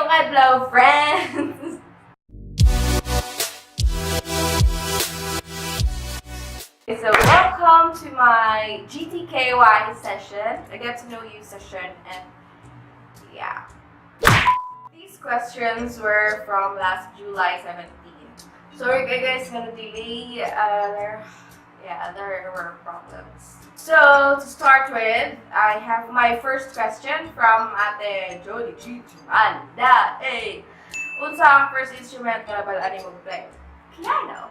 Mayong adlaw, friends! So, welcome to my GTKY session, a get to know you session, and yeah. These questions were from last July 17. Sorry guys, gonna delay, there were problems. So, to start with, I have my first question from Ate Jody G. Tumanda. Hey, unsa ang first instrument na nabalaan mo play? Piano.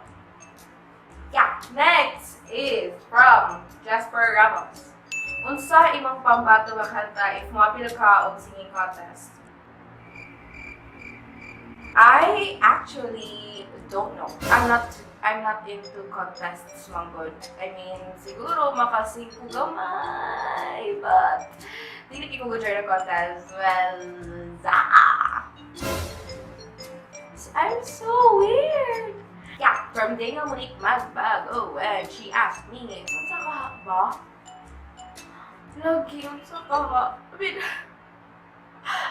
Yeah. Next is from Jasper Ramos. Unsa imong pambato nga kanta if moapil ka og singing contest? I actually don't know. I'm not into contests, manggod. I mean, siguro makasing ko gamay, but hindi ko join a contest. Well, I'm so weird. Yeah, from Daniel Monique Magbag. Oh, and she asked me, unsa ka ba? Lagi, unsa ka ba? I mean,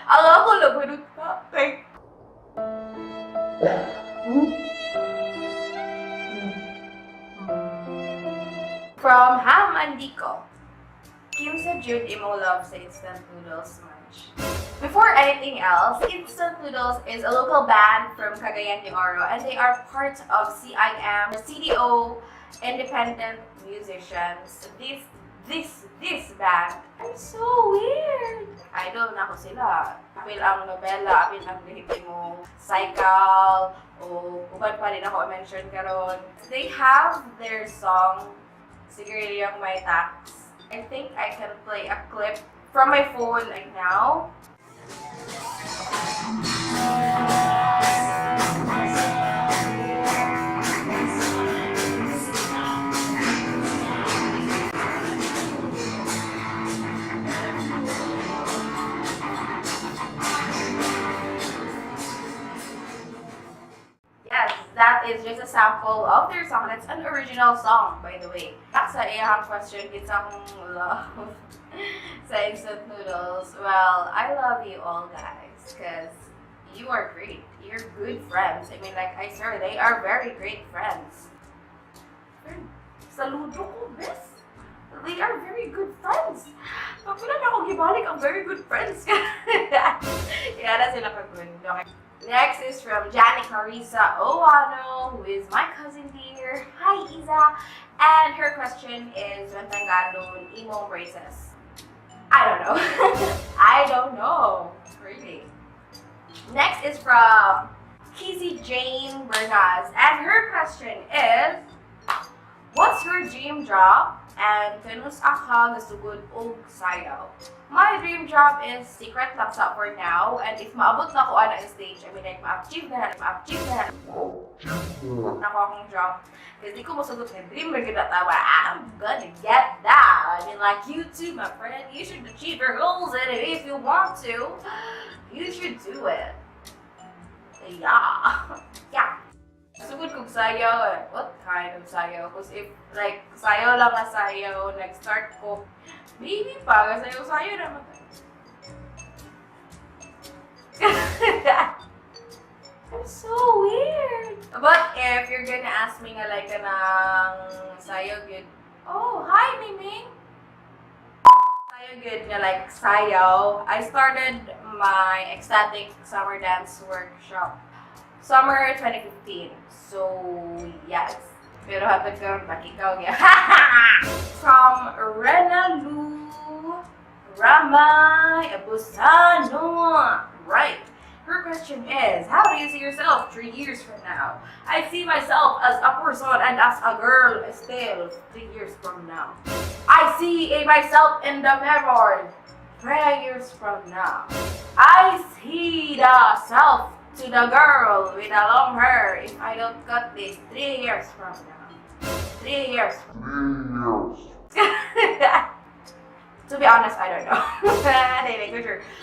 ang ako lagunod ka. Like, from Ham Andiko. Kinsa jud imo love sa instant noodles munch? Before anything else, Instant Noodles is a local band from Cagayan de Oro, and they are part of CIM, CDO, independent musicians. This band, I'm so weird. Idol na ko sila. Apil ang NOBELA, apil ang LEHITIMO, SCI-CAL, o uban pa rin ako mention karon. They have their song, Siguro Yung My Tax. I think I can play a clip from my phone right now. That is just a sample of their song. That's an original song, by the way. Sa iyang question, it's akong love sa Instant Noodles. Well, I love you all guys, because you are great. You're good friends. I mean, like I swear, they are very great friends. Saludo ko, bes. They are very good friends. Pag wala na akong gibalik, ang very good friends. Yeah, that's sila ka-good. Okay. Next is from Janet Carissa Oano, who is my cousin dear. Hi, Isa. And her question is, when tanggalon emo braces? I don't know. I don't know. Really. Next is from Kizzy Jane Bernaz. And her question is, what's your dream job? And kanus ka gasugod og sayaw? My dream job is secret laksa for now, and if maabot na ko ana stage, I mean like ma-achieve na ako akong job. Kasi di ko masugot na dream na gina tawa, I'm gonna get that. I mean like you too, my friend, you should achieve your goals, and if you want to, you should do it. Yeah. Yeah. Sugod kong sayaw eh. What kind of sayaw? Because if, like, sayaw lang na sayaw, nag-start ko, maybe pa, sayaw naman. I'm so weird. But if you're gonna ask me nga like kanang sayaw good, oh, hi, Miming! Sayaw good nga like sayaw, I started my ecstatic summer dance workshop Summer 2015. So, yes. Pero hapit ka makikaw niya. From Rena Lu Ramay Abusano. Right. Her question is, how do you see yourself 3 years from now? I see myself as a person and as a girl still 3 years from now. I see myself in the mirror 3 years from now. I see the self to the girl with the long hair if I don't cut this 3 years from now. 3 years. To be honest, I don't know.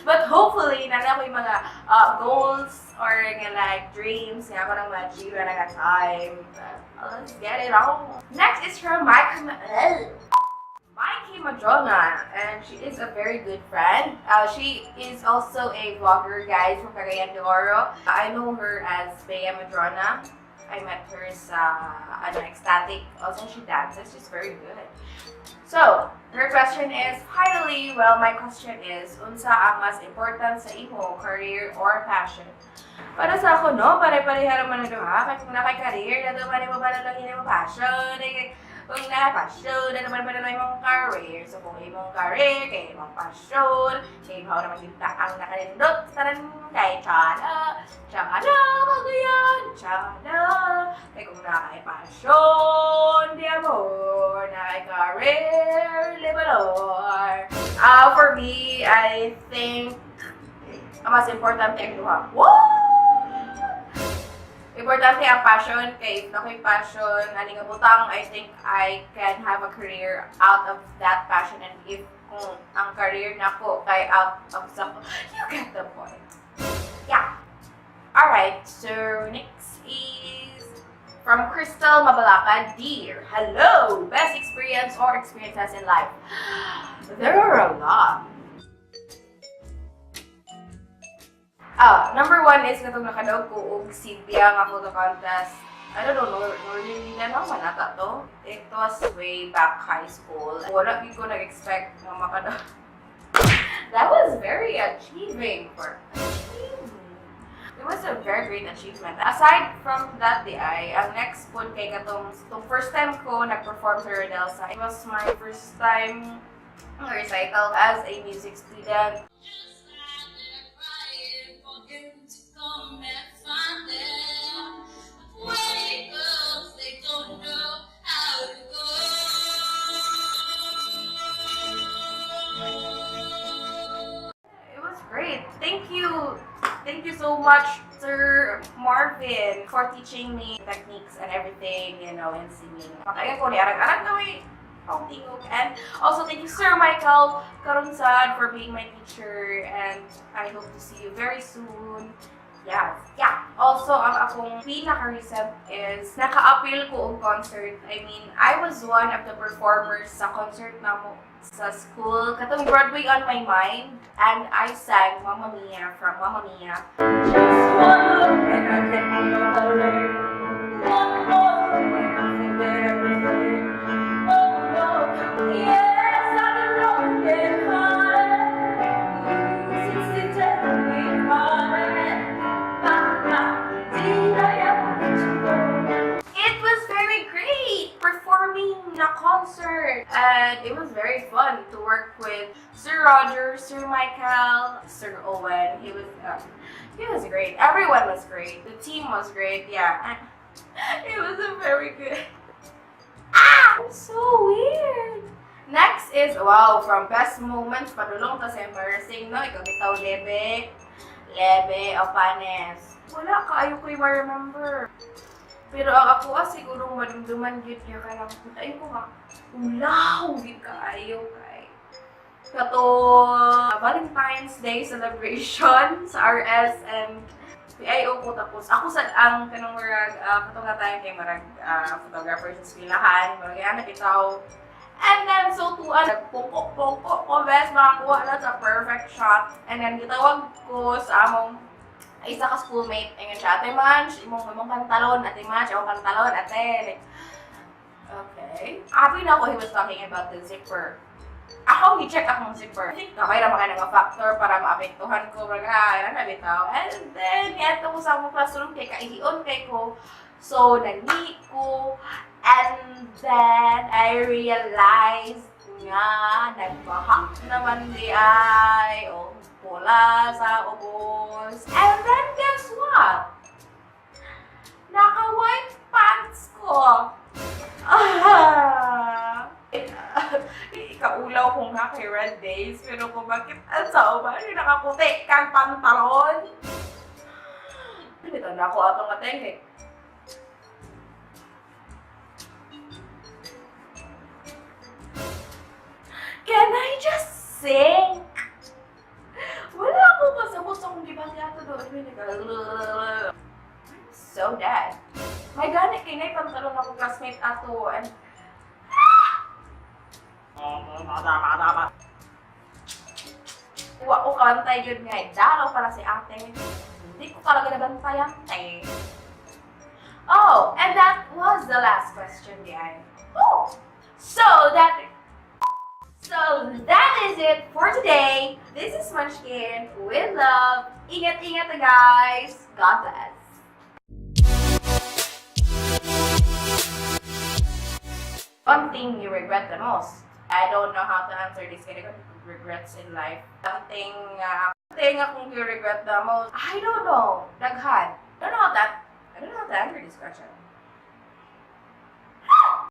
But hopefully, nana ko yung mga goals or like dreams nga ako nang ma-achieve na nag-time. Let's get it on. Next is from Mikey Madrona, and she is a very good friend. She is also a vlogger, guys, from Cagayan de Oro. I know her as Bea Madrona. I met her sa ecstatic. Also, she dances. She's very good. So, her question is, finally, well, my question is, unsa ang mas important sa imo, career or passion? Para sa ako, no, pare-pareha naman na duha. Kaya kung naka-career, na naman mo ba na lang mo passion? Kung na-passion, na naman ba na imong career? So, kung imong career, kay imong passion, kay ikaw naman yung taang nakalindot, tanan kay Chana, magayan, Chana. Kaya kung naka-passion, di amor, naka-career, libalor. For me, I think, ang mas importante ang duha. What? Importante ang passion, kay if nako'y passion, aning butang, I think I can have a career out of that passion, and if kung ang career nako kay out of some, you get the point. Yeah. Alright, so next is from Crystal Mabalaka. Dear, hello! Best experience or experiences in life? There are a lot. Number one is katong nakadaog ko og Sibya nga photo contest. I don't know, Northern na naman ata to. It was way back high school. Wala ko nag-expect na makadaog. That was very achieving for It was a very great achievement. Aside from that day, ang next po kay katong first time ko nag-perform sa Rodelsa. It was my first time recital as a music student. Great. Thank you so much, Sir Marvin, for teaching me techniques and everything, you know, in singing. Makaya ko ni arag-arag na may pangtingog. And also, thank you, Sir Michael Karunsan, for being my teacher, and I hope to see you very soon. Yeah. Also, ang akong pinaka-recent is naka-appeal ko ang concert. I mean, I was one of the performers sa concert na mo sa school. Katong Broadway on My Mind, and I sang Mamma Mia from Mamma Mia. Just one look and I can alert. One more and I forget everything. Oh no, yes, I'm a broken heart. Since the day we parted, it was very great performing a concert, and it was very fun to work with Sir Roger, Sir Michael, Sir Owen. He was great. Everyone was great. The team was great. Yeah, it was a very good. It's so weird. Next is from best moments. Padulong tas embarrassing, no? Ikaw bitaw Lebe o panes. Wala kaayo ko'y ma-remember. Pero ang ako siguro madumduman gid niya ka lang. Ay ko nga, ulaw gid kaayo kay. Kato Valentine's Day celebration sa RS and PIO ko, tapos ako sa ang kanang marag katong nga tayo kay marag photographer sa eskwelahan, marag ana bitaw. And then, so tuan, nagpungkok-pungkok ko, best, makakuha na sa perfect shot. And then, gitawag ko sa among isa ka schoolmate. Ayun siya, Ate Manch, imong pantalon, Ate Manch, imong pantalon, ate. Okay. Happy na ako, he was talking about the zipper. Ako, i-check akong zipper. I think, okay naman ka ng factor para maapektuhan ko, mga nabitaw. And then, eto ko sa among classroom, kay kaihion kay ko. So, nangi ko. And then, I realized nga, nagbahak naman di ay, pula sa ubos. And then, guess what? Naka-white pants ko. Ikaulaw ko nga kay Red Days, pero kung bakit sa uban, nakaputi kang pantalon. Ito na ako atong ateng. Can I just sing? Wala ako kasabot sa kong gibagyato doon. I'm so dead. May ganit kay na pantalon ako classmate ato and Wa ko kantay yun nga. Dalaw pala si ate. Hindi ko talaga nabantayan, te. Oh, and that was the last question, guys. Oh, so that is it for today. This is Munchkin with love. Ingat-ingat na, guys. God bless. One thing you regret the most. I don't know how to answer this kind of regrets in life. Something akong you regret the most. I don't know. Daghan. I don't know how to answer this question.